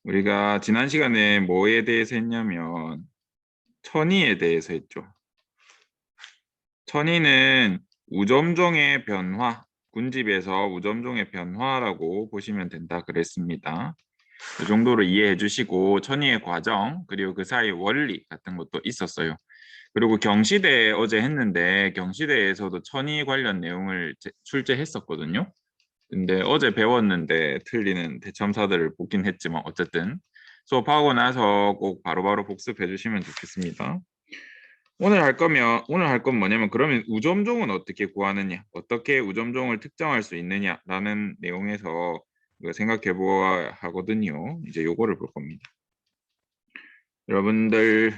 우리가 지난 시간에 뭐에 대해서 했냐면 천이에 대해서 했죠. 천이는 우점종의 변화, 군집에서 우점종의 변화라고 보시면 된다 그랬습니다. 이 정도로 이해해 주시고 천이의 과정 그리고 그 사이 원리 같은 것도 있었어요. 그리고 경시대 어제 했는데 경시대에서도 천이 관련 내용을 출제했었거든요. 근데 어제 배웠는데 틀리는 대참사들을 보긴 했지만 어쨌든 수업하고 나서 꼭 바로바로 복습해 주시면 좋겠습니다. 오늘 할 건 뭐냐면 그러면 우점종은 어떻게 구하느냐, 어떻게 우점종을 특정할 수 있느냐라는 내용에서 생각해 보아야 하거든요. 이제 요거를 볼 겁니다. 여러분들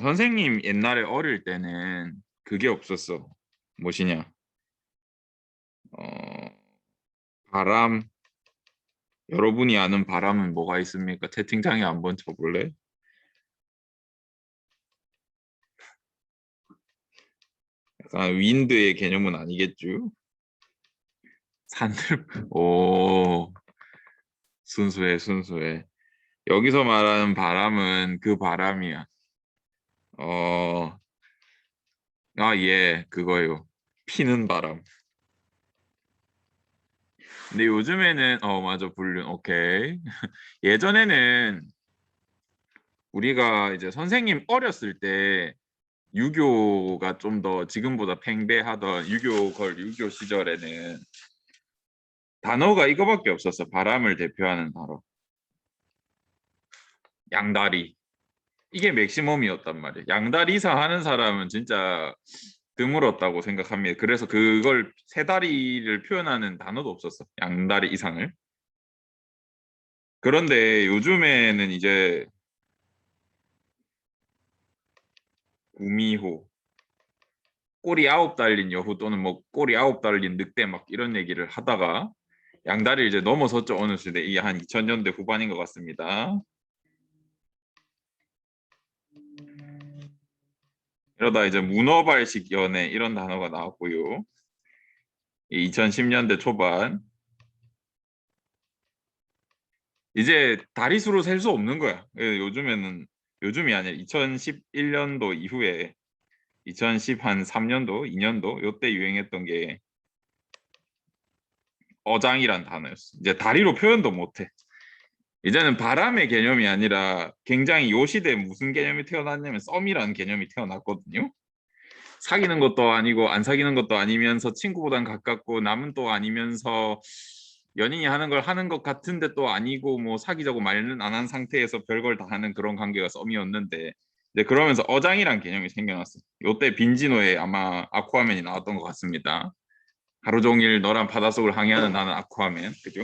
선생님 옛날에 어릴 때는 그게 없었어. 무엇이냐? 어, 바람. 여러분이 아는 바람은 뭐가 있습니까? 채팅창에 한번 쳐볼래? 약간 윈드의 개념은 아니겠죠? 산들, 오, 순수해, 순수해. 여기서 말하는 바람은 그 바람이야. 어, 예, 그거요. 피는 바람. 근데 요즘에는, 맞아, 불륜, 오케이. 예전에는 우리가 이제 선생님 어렸을 때 유교가 좀 더 지금보다 팽배하던 유교 시절에는 단어가 이거밖에 없었어. 바람을 대표하는 단어. 양다리. 이게 맥시멈이었단 말이에요. 양다리 이상 하는 사람은 진짜 드물었다고 생각합니다. 그래서 그걸 세 다리를 표현하는 단어도 없었어. 양다리 이상을. 그런데 요즘에는 이제 구미호, 꼬리 9 달린 여후 또는 뭐 꼬리 9 달린 늑대 막 이런 얘기를 하다가 양다리를 이제 넘어섰죠. 어느 시대. 이게 한 2000년대 후반인 것 같습니다. 이러다 이제 문어발식 연애 이런 단어가 나왔고요. 2010년대 초반 이제 다리수로 셀 수 없는 거야. 요즘에는 요즘이 아니라 2011년도 이후에 2010한 3년도, 2년도 요때 유행했던 게 어장이란 단어였어. 이제 다리로 표현도 못해. 이제는 바람의 개념이 아니라 굉장히 요 시대에 무슨 개념이 태어났냐면 썸이라는 개념이 태어났거든요. 사귀는 것도 아니고 안 사귀는 것도 아니면서 친구보단 가깝고 남은 또 아니면서 연인이 하는 걸 하는 것 같은데 또 아니고 뭐 사귀자고 말은 안 한 상태에서 별걸 다 하는 그런 관계가 썸이었는데 이제 그러면서 어장이란 개념이 생겨났어. 요때 빈지노에 아마 아쿠아맨이 나왔던 것 같습니다. 하루 종일 너란 바닷속을 항해하는 나는 아쿠아맨, 그죠?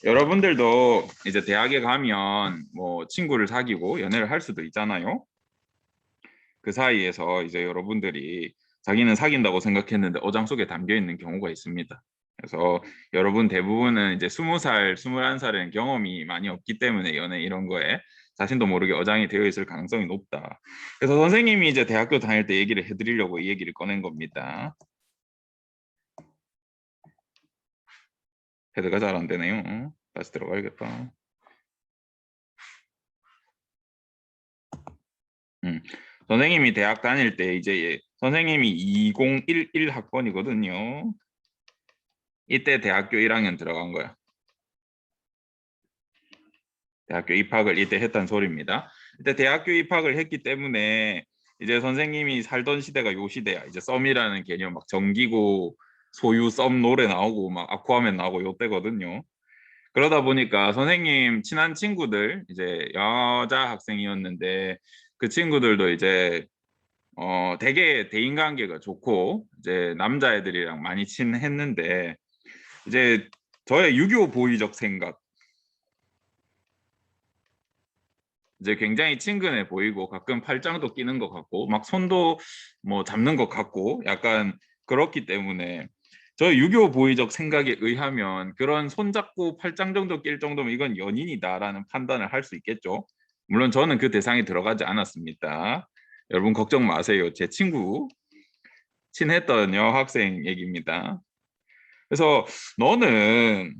여러분들도 이제 대학에 가면 뭐 친구를 사귀고 연애를 할 수도 있잖아요. 그 사이에서 이제 여러분들이 자기는 사귄다고 생각했는데 어장 속에 담겨 있는 경우가 있습니다. 그래서 여러분 대부분은 이제 20살, 21살은 경험이 많이 없기 때문에 연애 이런 거에 자신도 모르게 어장이 되어 있을 가능성이 높다. 그래서 선생님이 이제 대학교 다닐 때 얘기를 해드리려고 이 얘기를 꺼낸 겁니다. 헤드가 잘 안 되네요. 다시 들어가야겠다. 선생님이 대학 다닐 때 이제 선생님이 2011 학번이거든요. 이때 대학교 1학년 들어간 거야. 대학교 입학을 이때 했단 소리입니다. 이때 대학교 입학을 했기 때문에 이제 선생님이 살던 시대가 요 시대야. 이제 썸이라는 개념 막 정기고 소유 썸 노래 나오고 막 아쿠아맨 나오고 요때거든요. 그러다 보니까 선생님 친한 친구들 이제 여자 학생이었는데 그 친구들도 이제 되게 대인관계가 좋고 이제 남자애들이랑 많이 친했는데 이제 저의 유교 보이적 생각 이제 굉장히 친근해 보이고 가끔 팔짱도 끼는 것 같고 막 손도 뭐 잡는 것 같고 약간 그렇기 때문에 저 유교 보이적 생각에 의하면 그런 손잡고 팔짱 정도 낄 정도면 이건 연인이다라는 판단을 할 수 있겠죠. 물론 저는 그 대상에 들어가지 않았습니다. 여러분 걱정 마세요. 제 친구 친했던 여학생 얘기입니다. 그래서 너는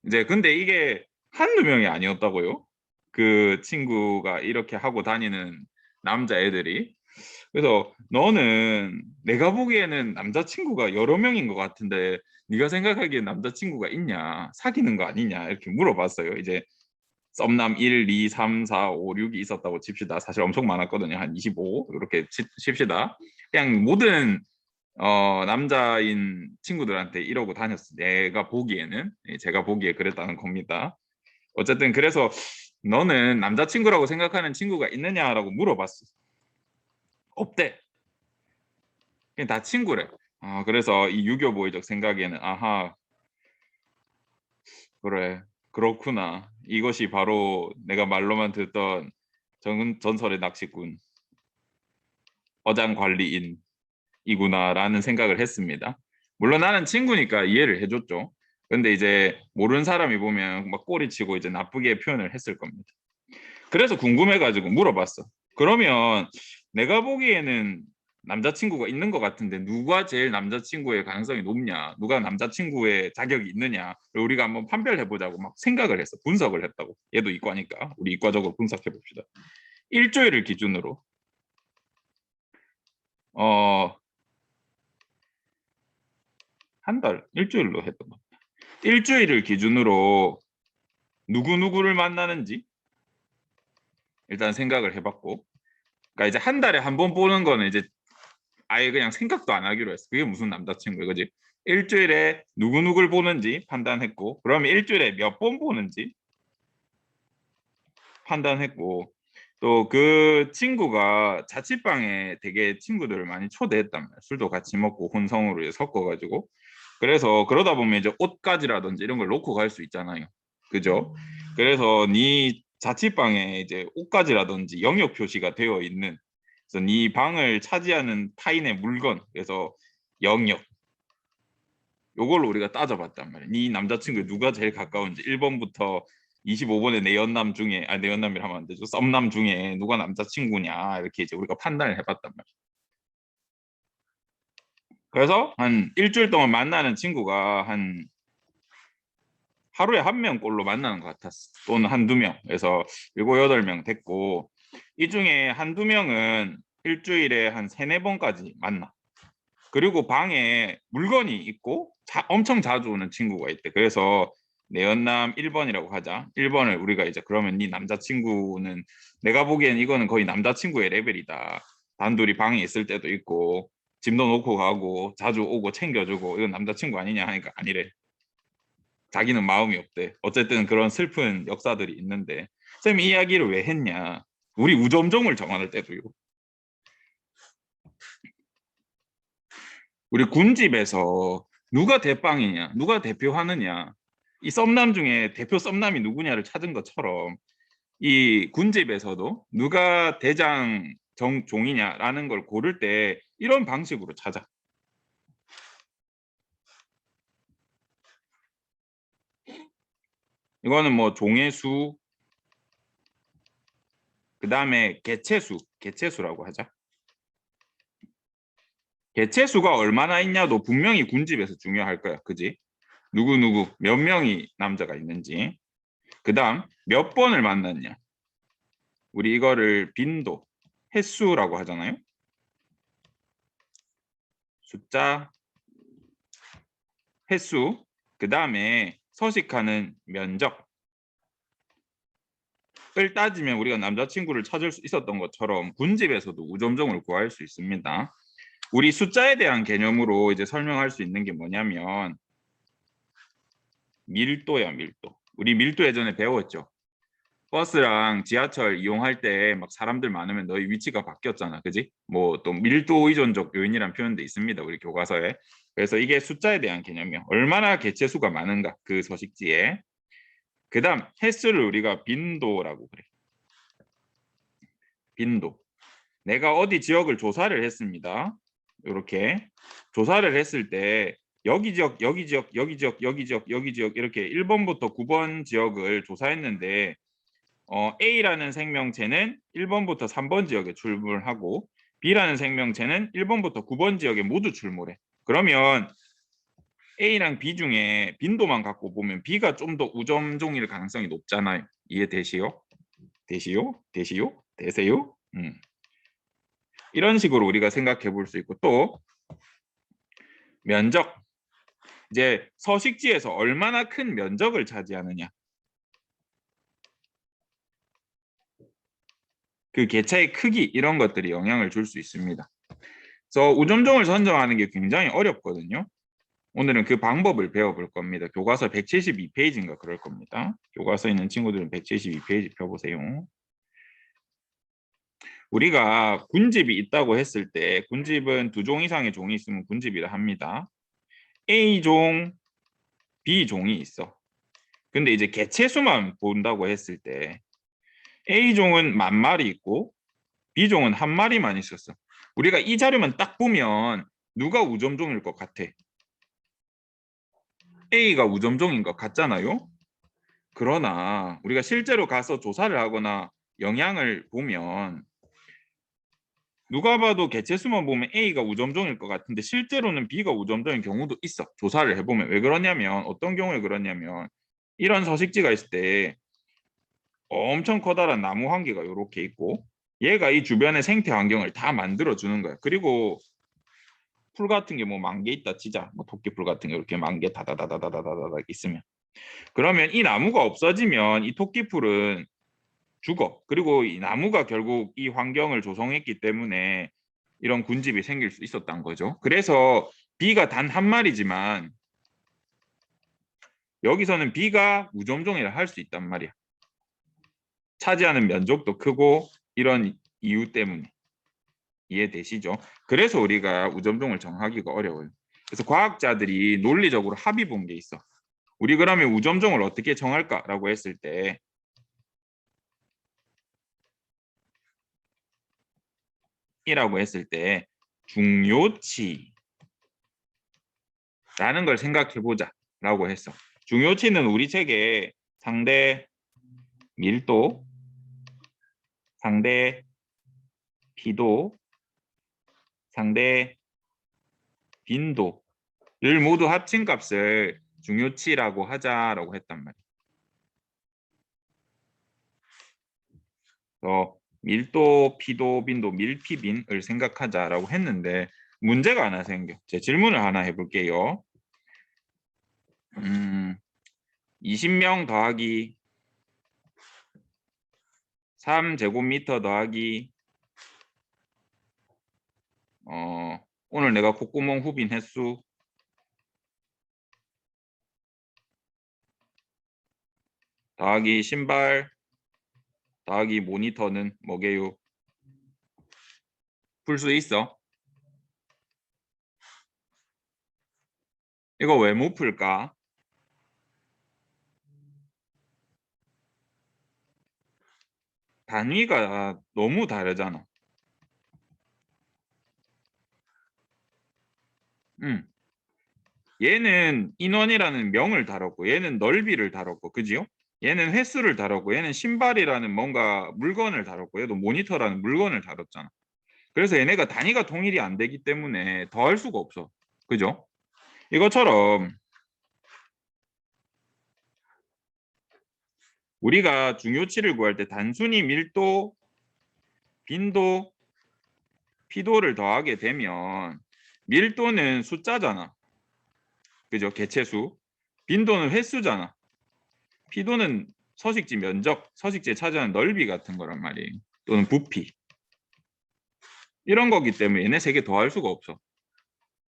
이제 근데 이게 한두 명이 아니었다고요? 그 친구가 이렇게 하고 다니는 남자애들이. 그래서 너는 내가 보기에는 남자친구가 여러 명인 것 같은데 네가 생각하기에 남자친구가 있냐? 사귀는 거 아니냐? 이렇게 물어봤어요. 이제 썸남 1, 2, 3, 4, 5, 6이 있었다고 칩시다. 사실 엄청 많았거든요. 한 25 이렇게 칩시다. 그냥 모든 남자인 친구들한테 이러고 다녔어. 내가 보기에는 제가 보기에 그랬다는 겁니다. 어쨌든 그래서 너는 남자친구라고 생각하는 친구가 있느냐라고 물어봤어. 없대. 그냥 다 친구래. 아, 그래서 이 유교 보이적 생각에는 아하, 그래, 그렇구나. 이것이 바로 내가 말로만 듣던 전설의 낚시꾼, 어장 관리인이구나라는 생각을 했습니다. 물론 나는 친구니까 이해를 해줬죠. 근데 이제 모르는 사람이 보면 막 꼬리치고 이제 나쁘게 표현을 했을 겁니다. 그래서 궁금해가지고 물어봤어. 그러면 내가 보기에는 남자친구가 있는 것 같은데 누가 제일 남자친구의 가능성이 높냐? 누가 남자친구의 자격이 있느냐? 우리가 한번 판별해보자고 막 생각을 했어. 분석을 했다고. 얘도 이과니까 우리 이과적으로 분석해봅시다. 일주일을 기준으로 어, 한 달, 일주일로 했던 거. 일주일을 기준으로 누구누구를 만나는지 일단 생각을 해봤고, 그러니까 이제 한 달에 한 번 보는 거는 이제 아예 그냥 생각도 안 하기로 했어. 그게 무슨 남자친구야, 그지? 일주일에 누구누구를 보는지 판단했고, 그러면 일주일에 몇 번 보는지 판단했고, 또 그 친구가 자취방에 되게 친구들을 많이 초대했단 말이야. 술도 같이 먹고 혼성으로 섞어가지고. 그래서 그러다 보면 이제 옷가지라든지 이런 걸 놓고 갈 수 있잖아요. 그죠? 그래서 네 자취방에 이제 옷가지라든지 영역 표시가 되어 있는, 그래서 네 방을 차지하는 타인의 물건, 그래서 영역, 요걸로 우리가 따져봤단 말이야. 네 남자친구 누가 제일 가까운지 1번부터 25번의 내 연남 중에, 내 연남이라 하면 안 되죠. 썸남 중에 누가 남자친구냐 이렇게 이제 우리가 판단을 해봤단 말이야. 그래서 한 일주일 동안 만나는 친구가 한 하루에 한 명꼴로 만나는 것 같았어. 또는 한두 명. 그래서 일곱 여덟 명 됐고, 이 중에 한두 명은 일주일에 한 세네 번까지 만나. 그리고 방에 물건이 있고 엄청 자주 오는 친구가 있대. 그래서 내 연남 1번이라고 하자. 1번을 우리가 이제 그러면 네 남자친구는 내가 보기엔 이거는 거의 남자친구의 레벨이다. 단둘이 방에 있을 때도 있고 짐도 놓고 가고 자주 오고 챙겨주고 이건 남자친구 아니냐 하니까 아니래. 자기는 마음이 없대. 어쨌든 그런 슬픈 역사들이 있는데 쌤 이 이야기를 왜 했냐. 우리 우점종을 정할 때도요. 우리 군집에서 누가 대빵이냐, 누가 대표하느냐, 이 썸남 중에 대표 썸남이 누구냐를 찾은 것처럼 이 군집에서도 누가 대장 종이냐라는 걸 고를 때 이런 방식으로 찾아. 이거는 뭐 종의 수, 그 다음에 개체수라고 하자. 개체수가 얼마나 있냐도 분명히 군집에서 중요할 거야. 그지? 누구 몇 명이 남자가 있는지. 그 다음 몇 번을 만났냐. 우리 이거를 빈도, 횟수라고 하잖아요. 숫자, 횟수, 그 다음에 서식하는 면적을 따지면 우리가 남자친구를 찾을 수 있었던 것처럼 군집에서도 우점종을 구할 수 있습니다. 우리 숫자에 대한 개념으로 이제 설명할 수 있는 게 뭐냐면 밀도야, 밀도. 우리 밀도 예전에 배웠죠. 버스랑 지하철 이용할 때 막 사람들 많으면 너희 위치가 바뀌었잖아. 그지? 뭐 또 밀도 의존적 요인이란 표현도 있습니다. 우리 교과서에. 그래서 이게 숫자에 대한 개념이야. 얼마나 개체수가 많은가 그 서식지에. 그다음 횟수를 우리가 빈도라고 그래. 빈도. 내가 어디 지역을 조사를 했습니다. 이렇게 조사를 했을 때 여기 지역, 여기 지역, 여기 지역, 여기 지역, 여기 지역 이렇게 1번부터 9번 지역을 조사했는데 A라는 생명체는 1번부터 3번 지역에 출몰하고 B라는 생명체는 1번부터 9번 지역에 모두 출몰해. 그러면 A랑 B 중에 빈도만 갖고 보면 B가 좀 더 우점종일 가능성이 높잖아요. 이해되시요? 되시요? 되세요? 이런 식으로 우리가 생각해 볼 수 있고 또 면적. 이제 서식지에서 얼마나 큰 면적을 차지하느냐. 그 개체의 크기 이런 것들이 영향을 줄 수 있습니다. 그래서 우점종을 선정하는 게 굉장히 어렵거든요. 오늘은 그 방법을 배워볼 겁니다. 교과서 172페이지인가 그럴 겁니다. 교과서 있는 친구들은 172페이지 펴보세요. 우리가 군집이 있다고 했을 때 군집은 2종 이상의 종이 있으면 군집이라 합니다. A종, B종이 있어. 근데 이제 개체수만 본다고 했을 때 A종은 10,000마리 있고 B종은 1마리만 있었어. 우리가 이 자료만 딱 보면 누가 우점종일 것 같아? A가 우점종인 것 같잖아요. 그러나 우리가 실제로 가서 조사를 하거나 영향을 보면 누가 봐도 개체수만 보면 A가 우점종일 것 같은데 실제로는 B가 우점종인 경우도 있어. 조사를 해보면. 왜 그러냐면 어떤 경우에 그러냐면 이런 서식지가 있을 때 엄청 커다란 나무 한 개가 이렇게 있고 얘가 이 주변의 생태 환경을 다 만들어 주는 거야. 그리고 풀 같은 게 뭐 10,000개 있다 치자. 뭐 토끼풀 같은 게 이렇게 10,000개 다다다다다다다다 있으면 그러면 이 나무가 없어지면 이 토끼풀은 죽어. 그리고 이 나무가 결국 이 환경을 조성했기 때문에 이런 군집이 생길 수 있었던 거죠. 그래서 B가 단 1마리지만 여기서는 B가 우점종이라 할 수 있단 말이야. 차지하는 면적도 크고 이런 이유 때문에. 이해되시죠? 그래서 우리가 우점종을 정하기가 어려워요. 그래서 과학자들이 논리적으로 합의 본 게 있어. 우리 그러면 우점종을 어떻게 정할까라고 했을 때 이라고 했을 때 중요치라는 걸 생각해 보자라고 했어. 중요치는 우리 책에 상대 밀도, 상대 피도, 상대 빈도를 모두 합친 값을 중요치라고 하자라고 했단 말이야. 밀도, 피도, 빈도, 밀피빈을 생각하자라고 했는데 문제가 하나 생겨. 제 질문을 하나 해볼게요. 20명 더하기 3제곱미터 더하기 오늘 내가 콧구멍 후빈 횟수 더하기 신발 더하기 모니터는 뭐게요? 풀 수 있어? 이거 왜 못 풀까? 단위가 너무 다르잖아. 얘는 인원이라는 명을 다뤘고 얘는 넓이를 다뤘고 그지요? 얘는 횟수를 다뤘고 얘는 신발이라는 뭔가 물건을 다뤘고 얘도 모니터라는 물건을 다뤘잖아. 그래서 얘네가 단위가 통일이 안 되기 때문에 더할 수가 없어. 그죠? 이것처럼 우리가 중요치를 구할 때 단순히 밀도, 빈도, 피도를 더하게 되면 밀도는 숫자잖아. 그죠? 개체수. 빈도는 횟수잖아. 피도는 서식지 면적, 서식지에 차지하는 넓이 같은 거란 말이에요. 또는 부피. 이런 거기 때문에 얘네 세 개 더할 수가 없어.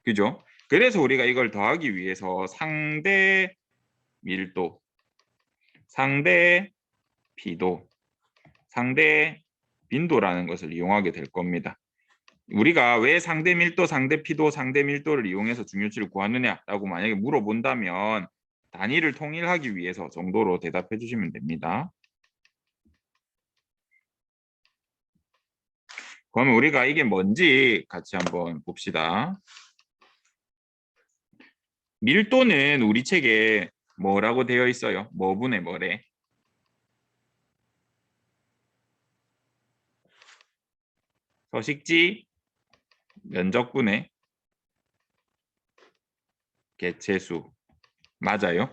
그죠? 그래서 우리가 이걸 더하기 위해서 상대 밀도, 상대 피도, 상대 빈도라는 것을 이용하게 될 겁니다. 우리가 왜 상대 밀도, 상대 피도, 상대 밀도를 이용해서 중요치를 구하느냐라고 만약에 물어본다면 단위를 통일하기 위해서 정도로 대답해 주시면 됩니다. 그러면 우리가 이게 뭔지 같이 한번 봅시다. 밀도는 우리 책에 뭐라고 되어 있어요? 뭐분의 뭐래? 서식지 면적분의 개체수. 맞아요.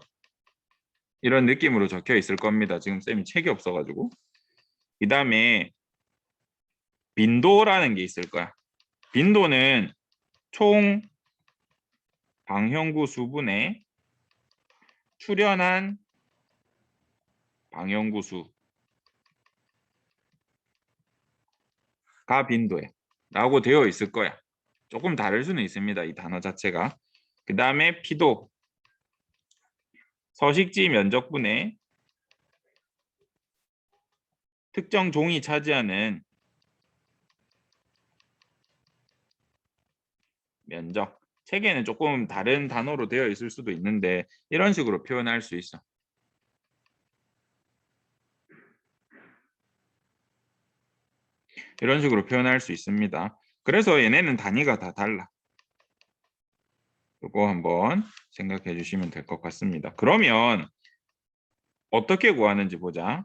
이런 느낌으로 적혀 있을 겁니다. 지금 쌤이 책이 없어가지고. 그 다음에 빈도라는 게 있을 거야. 빈도는 총 방형구 수분에 출현한 방형구 수가 빈도야 라고 되어 있을 거야. 조금 다를 수는 있습니다. 이 단어 자체가. 그 다음에 피도 서식지 면적분의 특정 종이 차지하는 면적. 책에는 조금 다른 단어로 되어 있을 수도 있는데 이런 식으로 표현할 수 있어. 이런 식으로 표현할 수 있습니다. 그래서 얘네는 단위가 다 달라. 이거 한번 생각해 주시면 될 것 같습니다. 그러면 어떻게 구하는지 보자.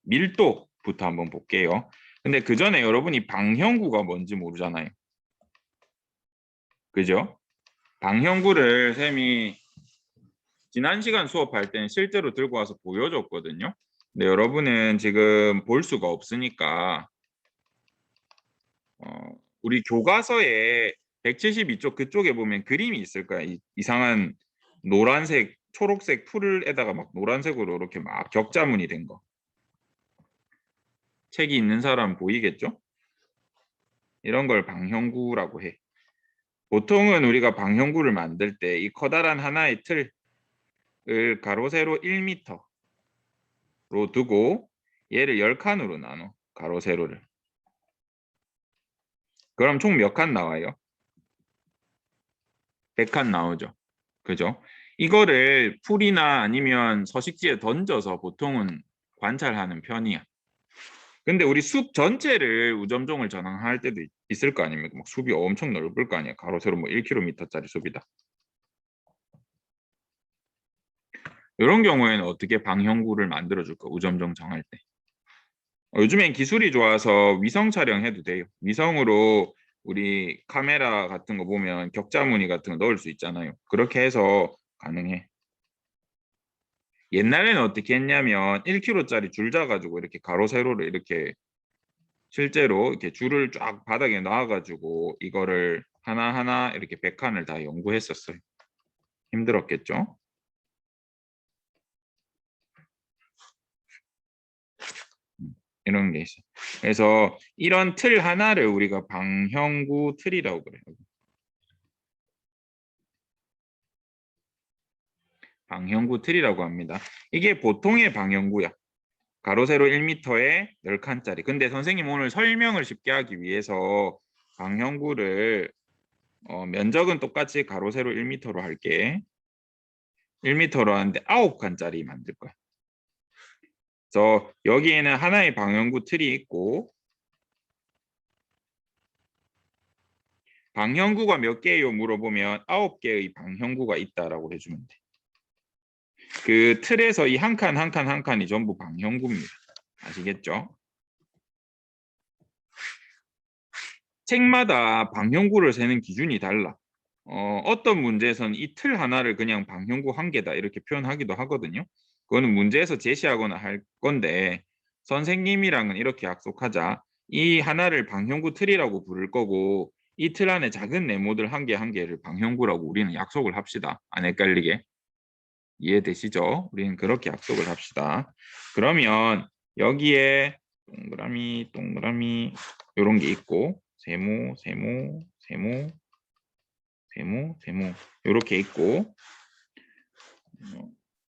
밀도부터 한번 볼게요. 근데 그 전에 여러분이 방형구가 뭔지 모르잖아요. 그죠? 방형구를 쌤이 지난 시간 수업할 때는 실제로 들고 와서 보여줬거든요. 근데 여러분은 지금 볼 수가 없으니까 우리 교과서에 172쪽 그쪽에 보면 그림이 있을 거야. 이상한 노란색, 초록색 풀에다가 막 노란색으로 이렇게 막 격자무늬 된 거. 책이 있는 사람 보이겠죠? 이런 걸 방형구라고 해. 보통은 우리가 방형구를 만들 때 이 커다란 하나의 틀을 가로 세로 1m로 두고 얘를 10칸으로 나눠. 가로 세로를. 그럼 총 몇 칸 나와요? 100칸 나오죠. 그죠? 이거를 풀이나 아니면 서식지에 던져서 보통은 관찰하는 편이야. 근데 우리 숲 전체를 우점종을 전환할 때도 있을 거 아닙니까? 막 숲이 엄청 넓을 거 아니야. 가로 세로 뭐 1km짜리 숲이다. 이런 경우에는 어떻게 방형구를 만들어 줄까? 우점종 정할 때. 요즘엔 기술이 좋아서 위성 촬영해도 돼요. 위성으로 우리 카메라 같은 거 보면 격자무늬 같은 거 넣을 수 있잖아요. 그렇게 해서 가능해. 옛날에는 어떻게 했냐면 1kg짜리 줄 잡아가지고 이렇게 가로 세로를 이렇게 실제로 이렇게 줄을 쫙 바닥에 놔가지고 이거를 하나하나 이렇게 100칸을 다 연구했었어요. 힘들었겠죠? 이런 게 있어요. 그래서 이런 틀 하나를 우리가 방형구 틀이라고 그래요. 방형구 틀이라고 합니다. 이게 보통의 방형구야. 가로 세로 1m에 10칸짜리. 근데 선생님 오늘 설명을 쉽게 하기 위해서 방형구를 면적은 똑같이 가로 세로 1m로 할게. 1m로 하는데 9칸짜리 만들 거야. 그래서 여기에는 하나의 방형구 틀이 있고 방형구가 몇 개예요? 물어보면 9개의 방형구가 있다라고 해주면 돼. 그 틀에서 이 한 칸 한 칸 한 칸이 전부 방형구입니다. 아시겠죠? 책마다 방형구를 세는 기준이 달라. 어떤 문제에서는 이 틀 하나를 그냥 방형구 한 개다 이렇게 표현하기도 하거든요. 그거는 문제에서 제시하거나 할 건데 선생님이랑은 이렇게 약속하자. 이 하나를 방형구 틀이라고 부를 거고 이 틀 안에 작은 네모들 한 개 한 개를 방형구라고 우리는 약속을 합시다. 안 헷갈리게. 이해되시죠? 우리는 그렇게 약속을 합시다. 그러면 여기에 동그라미 동그라미 이런 게 있고 세모 세모 세모 세모 세모 이렇게 있고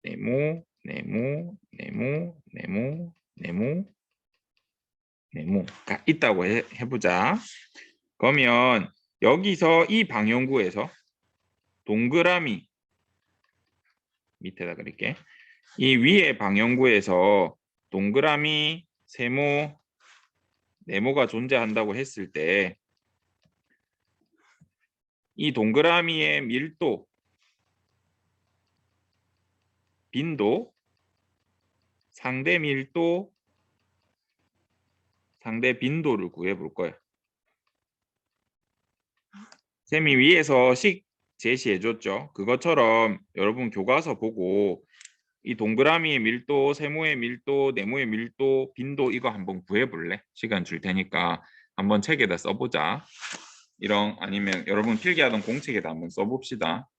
네모 네모 네모 네모 네모 네모가 있다고 해보자. 그러면 여기서 이 방형구에서 동그라미 밑에다 그릴게. 이 위에 방형구에서 동그라미 세모 네모가 존재한다고 했을 때 이 동그라미의 밀도 빈도, 상대 밀도, 상대 빈도를 구해볼 거야. 쌤이 위에서 식 제시해줬죠. 그것처럼 여러분 교과서 보고 이 동그라미의 밀도, 세모의 밀도, 네모의 밀도, 빈도 이거 한번 구해볼래? 시간 줄 테니까 한번 책에다 써보자. 이런 아니면 여러분 필기하던 공책에다 한번 써봅시다.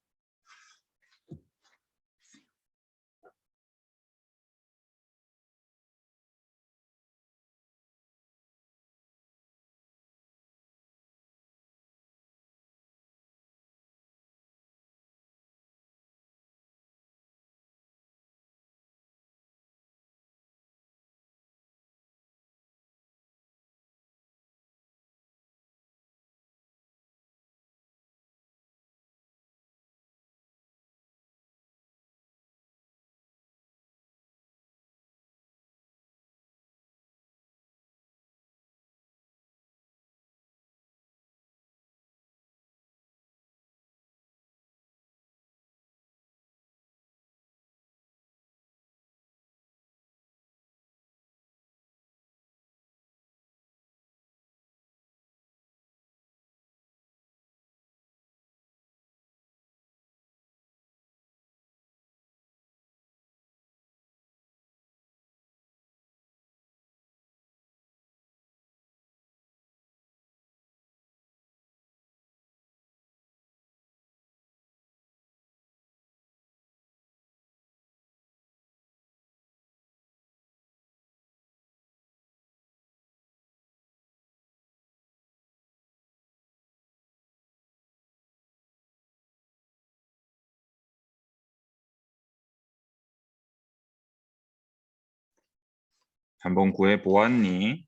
한번 구해보았니?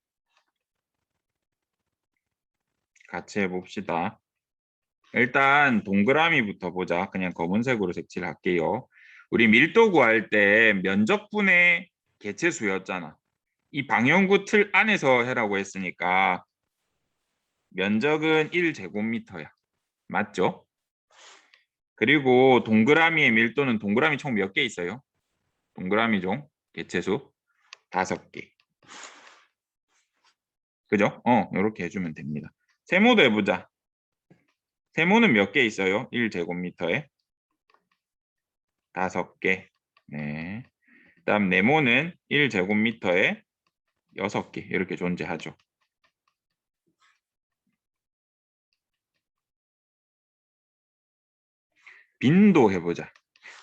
같이 해봅시다. 일단 동그라미부터 보자. 그냥 검은색으로 색칠할게요. 우리 밀도 구할 때 면적분의 개체수였잖아. 이 방향구 틀 안에서 해라고 했으니까 면적은 1제곱미터야. 맞죠? 그리고 동그라미의 밀도는 동그라미 총 몇 개 있어요? 동그라미 종 개체수 5개. 그죠? 이렇게 해주면 됩니다. 세모도 해보자. 세모는 몇 개 있어요? 1제곱미터에 5개. 네. 그다음 네모는 1제곱미터에 6개 이렇게 존재하죠. 빈도 해보자.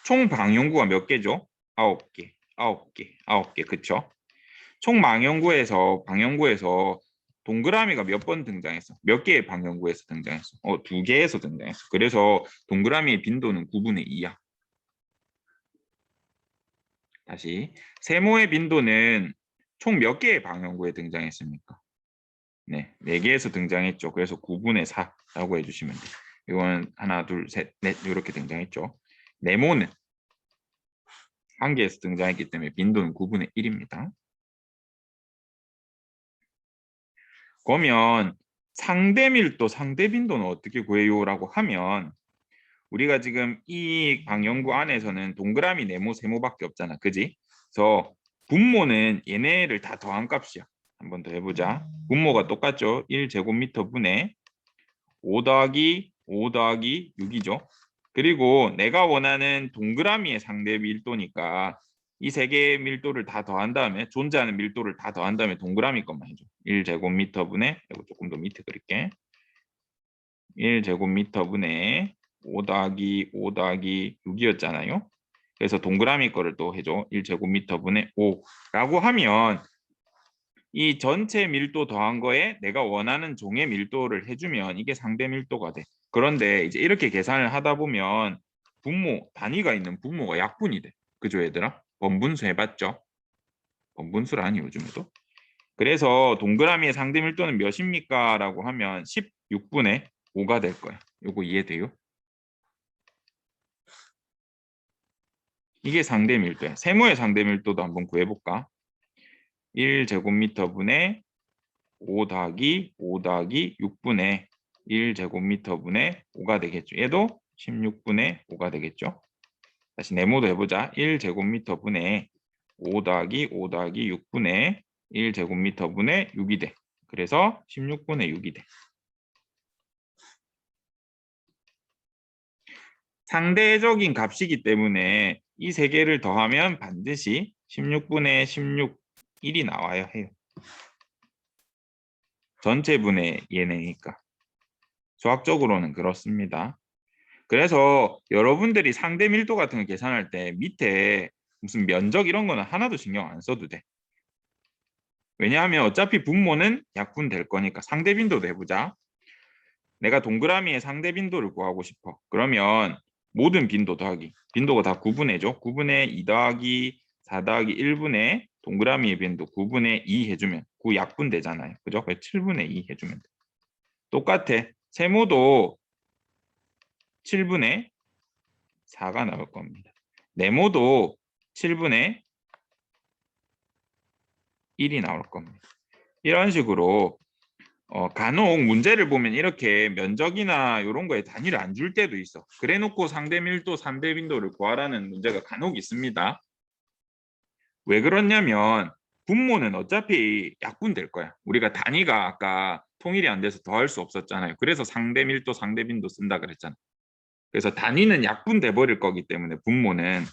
총 방향구가 몇 개죠? 9개, 9개, 9개. 그쵸? 총 방향구에서 동그라미가 몇 번 등장했어? 몇 개의 방향구에서 등장했어? 2개에서 등장했어. 그래서 동그라미의 빈도는 9분의 2야. 다시 세모의 빈도는 총 몇 개의 방향구에 등장했습니까? 네, 4개에서 등장했죠. 그래서 9분의 4라고 해주시면 돼요. 이건 하나, 둘, 셋, 넷 이렇게 등장했죠. 네모는 1개에서 등장했기 때문에 빈도는 9분의 1입니다. 그러면 상대 밀도, 상대 빈도는 어떻게 구해요? 라고 하면 우리가 지금 이 방향구 안에서는 동그라미, 네모, 세모밖에 없잖아. 그지? 그래서 분모는 얘네를 다 더한 값이야. 한 번 더 해보자. 분모가 똑같죠? 1제곱미터 분의 5 더하기 5 더하기 6이죠. 그리고 내가 원하는 동그라미의 상대 밀도니까 이 세 개의 밀도를 다 더한 다음에 존재하는 밀도를 다 더한 다음에 동그라미 것만 해줘. 1제곱미터 분의 이거 조금 더 밑에 그릴게. 1제곱미터 분의 5 더하기 5 더하기 6이었잖아요. 그래서 동그라미 거를 또 해줘. 1제곱미터 분의 5라고 하면 이 전체 밀도 더한 거에 내가 원하는 종의 밀도를 해주면 이게 상대 밀도가 돼. 그런데 이제 이렇게 계산을 하다 보면 분모, 단위가 있는 분모가 약분이 돼. 그죠, 얘들아? 번분수 해봤죠? 번분수라니 요즘에도. 그래서 동그라미의 상대 밀도는 몇입니까? 라고 하면 16분의 5가 될 거야. 요거 이해돼요? 이게 상대 밀도야. 세모의 상대 밀도도 한번 구해볼까? 1제곱미터 분의 5 더하기 5 더하기 6분의 1제곱미터 분의 5가 되겠죠. 얘도 16분의 5가 되겠죠. 다시 네모도 해보자. 1제곱미터 분의 5 더하기 5 더하기 6분의 1제곱미터 분의 6이 돼. 그래서 16분의 6이 돼. 상대적인 값이기 때문에 이 세 개를 더하면 반드시 16분의 16, 1이 나와야 해요. 전체분의 얘네니까. 수학적으로는 그렇습니다. 그래서 여러분들이 상대 밀도 같은 거 계산할 때 밑에 무슨 면적 이런 거는 하나도 신경 안 써도 돼. 왜냐하면 어차피 분모는 약분될 거니까. 상대 빈도도 해보자. 내가 동그라미의 상대 빈도를 구하고 싶어. 그러면 모든 빈도 더하기. 빈도가 다 9분의죠. 9분의 2 더하기 4 더하기 1분의 동그라미의 빈도 9분의 2 해주면 9 약분되잖아요. 그죠? 7분의 2 해주면 돼. 똑같아. 세모도 7분의 4가 나올 겁니다. 네모도 7분의 1이 나올 겁니다. 이런 식으로 간혹 문제를 보면 이렇게 면적이나 이런 거에 단위를 안 줄 때도 있어. 그래놓고 상대 밀도, 상대 빈도를 구하라는 문제가 간혹 있습니다. 왜 그렇냐면 분모는 어차피 약분될 거야. 우리가 단위가 아까 통일이 안 돼서 더할 수 없었잖아요. 그래서 상대 밀도, 상대 빈도 쓴다 그랬잖아. 그래서 단위는 약분돼 버릴 거기 때문에 분모는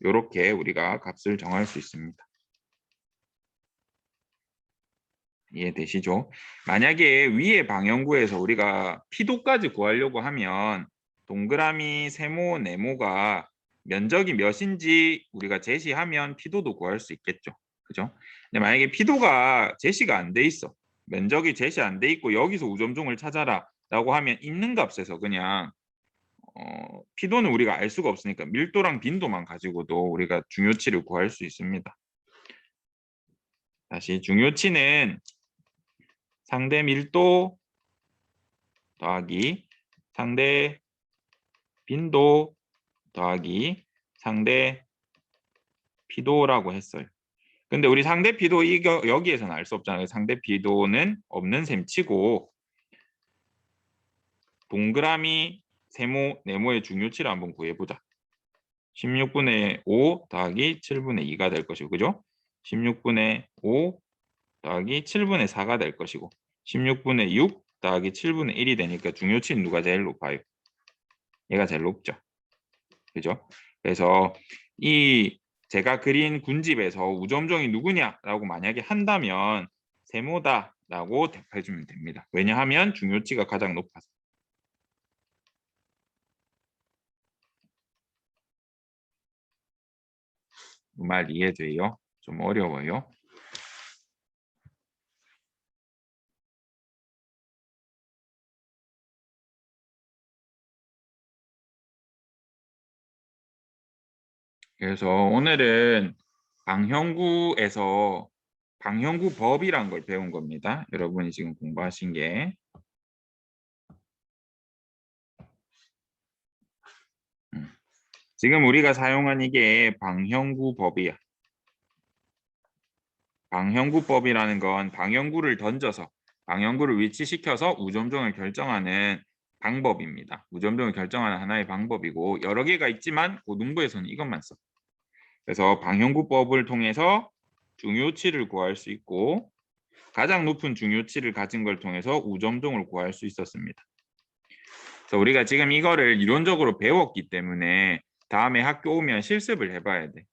이렇게 우리가 값을 정할 수 있습니다. 이해되시죠? 만약에 위에 방향구에서 우리가 피도까지 구하려고 하면 동그라미, 세모, 네모가 면적이 몇인지 우리가 제시하면 피도도 구할 수 있겠죠. 그죠? 근데 만약에 피도가 제시가 안 돼 있어. 면적이 제시 안 돼 있고 여기서 우점종을 찾아라 라고 하면 있는 값에서 그냥 피도는 우리가 알 수가 없으니까 밀도랑 빈도만 가지고도 우리가 중요치를 구할 수 있습니다. 다시 중요치는 상대 밀도 더하기 상대 빈도 더하기 상대 피도라고 했어요. 근데 우리 상대 피도 이거 여기에서는 알 수 없잖아요. 상대 피도는 없는 셈 치고 동그라미, 세모, 네모의 중요치를 한번 구해보자. 16분의 5 더하기 7분의 2가 될 것이고, 그죠? 16분의 5 더하기 7분의 4가 될 것이고 16분의 6 더하기 7분의 1이 되니까 중요치는 누가 제일 높아요? 얘가 제일 높죠. 그죠? 그래서 이 제가 그린 군집에서 우점종이 누구냐라고 만약에 한다면 세모다라고 대표해주면 됩니다. 왜냐하면 중요치가 가장 높아서. 그 말 이해돼요? 좀 어려워요? 그래서 오늘은 방형구에서 방형구 법이란 걸 배운 겁니다. 여러분이 지금 공부하신 게. 지금 우리가 사용한 이게 방형구 법이야. 방형구법이라는 건 방형구를 던져서 방형구를 위치시켜서 우점종을 결정하는 방법입니다. 우점종을 결정하는 하나의 방법이고 여러 개가 있지만 고등부에서는 이것만 써. 그래서 방형구법을 통해서 중요치를 구할 수 있고 가장 높은 중요치를 가진 걸 통해서 우점종을 구할 수 있었습니다. 그래서 우리가 지금 이거를 이론적으로 배웠기 때문에 다음에 학교 오면 실습을 해봐야 돼.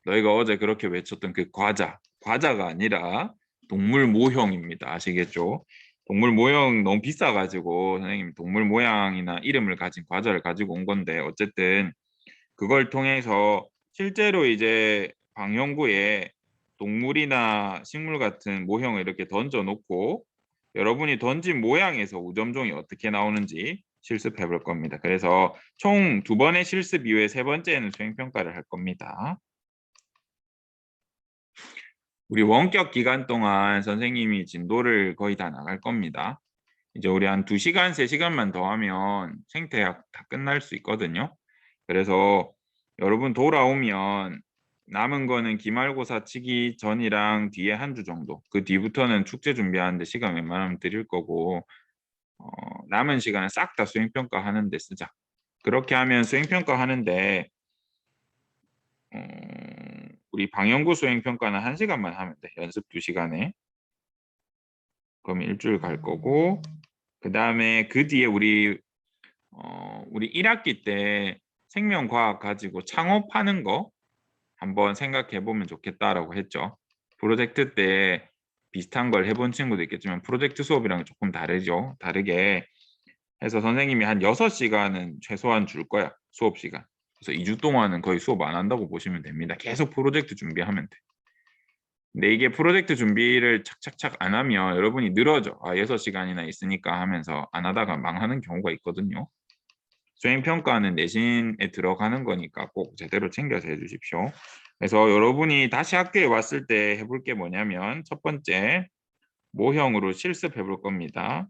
너희가 어제 그렇게 외쳤던 그 과자가 아니라 동물 모형입니다. 아시겠죠? 동물 모형 너무 비싸가지고 선생님이 동물 모양이나 이름을 가진 과자를 가지고 온 건데 어쨌든 그걸 통해서 실제로 이제 방형구에 동물이나 식물 같은 모형을 이렇게 던져 놓고 여러분이 던진 모양에서 우점종이 어떻게 나오는지 실습해 볼 겁니다. 그래서 총 2번의 실습 이후에 3번째는 수행평가를 할 겁니다. 우리 원격 기간 동안 선생님이 진도를 거의 다 나갈 겁니다. 이제 우리 한 2시간, 3시간만 더 하면 생태학 다 끝날 수 있거든요. 그래서 여러분 돌아오면 남은 거는 기말고사 치기 전이랑 뒤에 한 주 정도. 그 뒤부터는 축제 준비하는데 시간 웬만하면 드릴 거고 남은 시간은 싹 다 수행평가 하는데 쓰자. 그렇게 하면 수행평가 하는데 우리 방영구 수행평가는 1시간만 하면 돼. 연습 2시간에. 그럼 일주일 갈 거고, 그 다음에 그 뒤에 우리 1학기 때 생명과학 가지고 창업하는 거 한번 생각해 보면 좋겠다라고 했죠. 프로젝트 때 비슷한 걸 해본 친구도 있겠지만 프로젝트 수업이랑 조금 다르죠. 다르게 해서 선생님이 한 6시간은 최소한 줄 거야. 수업 시간. 그래서 2주 동안은 거의 수업 안 한다고 보시면 됩니다. 계속 프로젝트 준비하면 돼. 근데 이게 프로젝트 준비를 착착착 안 하면 여러분이 늘어져. 6시간이나 있으니까 하면서 안 하다가 망하는 경우가 있거든요. 수행평가는 내신에 들어가는 거니까 꼭 제대로 챙겨서 해주십시오. 그래서 여러분이 다시 학교에 왔을 때 해볼 게 뭐냐면 첫 번째 모형으로 실습해 볼 겁니다.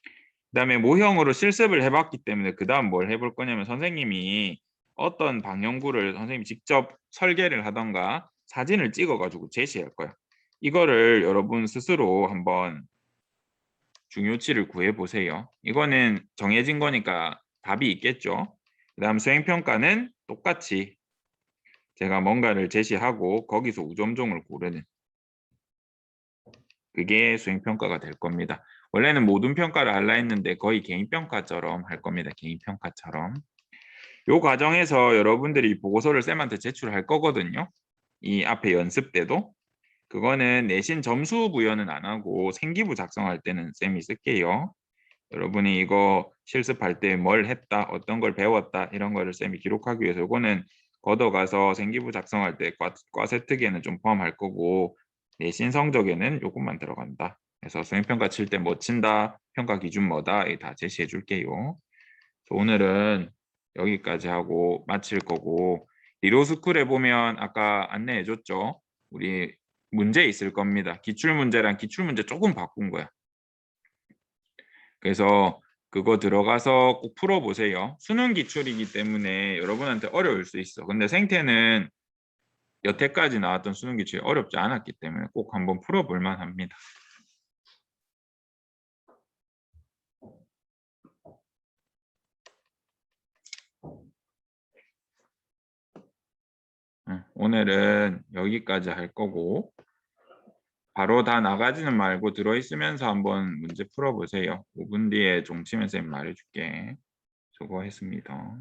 그 다음에 모형으로 실습을 해봤기 때문에 그 다음 뭘 해볼 거냐면 선생님이 어떤 방영구를 선생님이 직접 설계를 하던가 사진을 찍어가지고 제시할 거예요. 이거를 여러분 스스로 한번 중요치를 구해보세요. 이거는 정해진 거니까 답이 있겠죠. 그 다음 수행평가는 똑같이 제가 뭔가를 제시하고 거기서 우점종을 고르는 그게 수행평가가 될 겁니다. 원래는 모든 평가를 하려 했는데 거의 개인평가처럼 할 겁니다. 개인평가처럼. 이 과정에서 여러분들이 보고서를 쌤한테 제출할 거거든요. 이 앞에 연습 때도. 그거는 내신 점수 부여는 안 하고 생기부 작성할 때는 쌤이 쓸게요. 여러분이 이거 실습할 때 뭘 했다, 어떤 걸 배웠다 이런 거를 쌤이 기록하기 위해서 이거는 걷어가서 생기부 작성할 때 과세특에는 좀 포함할 거고 내신 성적에는 요것만 들어간다. 그래서 수행평가 칠 때 뭐 친다, 평가 기준 뭐다 다 제시해 줄게요. 오늘은 여기까지 하고 마칠 거고 리로스쿨에 보면 아까 안내해 줬죠. 우리 문제 있을 겁니다. 기출문제랑 기출문제 조금 바꾼 거야. 그래서 그거 들어가서 꼭 풀어보세요. 수능 기출이기 때문에 여러분한테 어려울 수 있어. 근데 생태는 여태까지 나왔던 수능 기출이 어렵지 않았기 때문에 꼭 한번 풀어볼 만합니다. 오늘은 여기까지 할 거고 바로 다 나가지는 말고 들어있으면서 한번 문제 풀어보세요. 5분 뒤에 종치면 쌤 말해줄게. 수고했습니다.